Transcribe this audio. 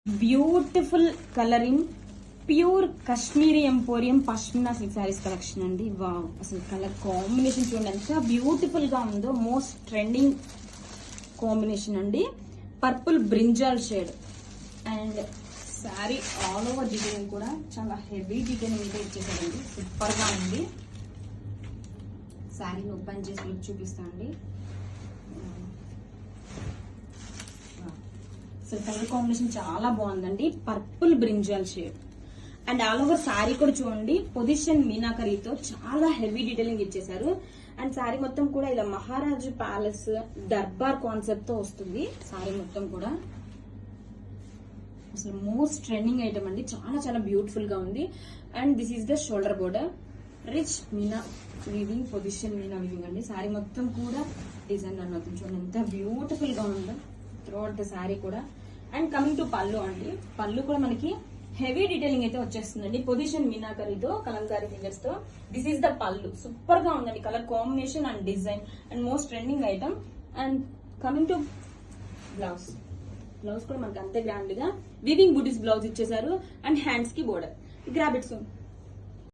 Beautiful colouring pure Kashmiri emporium pashmina silk saris collection అండి. Wow, అసలు colour combination చూడండి ఎంత బ్యూటిఫుల్ గా ఉందో. మోస్ట్ ట్రెండింగ్ కాంబినేషన్ అండి. Purple brinjal shade and sari all over design కూడా చాలా హెవీ డిజైన్ అయితే ఇచ్చేసారండి. సూపర్ గా ఉంది. శారీని ఓపెన్ చేసి లుక్ చూపిస్తా అండి. అసలు కలర్ కాంబినేషన్ చాలా బాగుందండి. Purple brinjal shade and all over sari కూడా చూడండి పొజిషన్ మీనాకరీతో చాలా హెవీ డీటెయిలింగ్ ఇచ్చేసారు. అండ్ శారీ మొత్తం కూడా ఇలా మహారాజు ప్యాలెస్ దర్బార్ కాన్సెప్ట్ తో వస్తుంది. శారీ మొత్తం కూడా అసలు మోస్ట్ ట్రెండింగ్ ఐటమ్ అండి. చాలా చాలా బ్యూటిఫుల్ గా ఉంది. And this is the shoulder border rich Meena weaving position Meena weaving అండి. శారీ మొత్తం కూడా డిజైన్ అని మొత్తం చూడండి ఎంత బ్యూటిఫుల్ గా ఉందో త్రూ అవుట్ ద శారీ కూడా. అండ్ కమింగ్ టు పళ్ళు అండి. పళ్ళు కూడా మనకి హెవీ డీటెయిలింగ్ అయితే వచ్చేస్తుందండి. పొజిషన్ మీనాకరీతో కలంకారీ ఫిగర్స్ తో దిస్ ఈస్ ద పళ్ళు. సూపర్ గా ఉందండి colour combination and design and most trending item. And coming to blouse. Blouse కూడా మనకి అంతే గ్రాండ్ గా వీవింగ్ బూటీస్ బ్లౌజ్ ఇచ్చేసారు అండ్ హ్యాండ్స్ కి బోర్డర్. Grab it soon.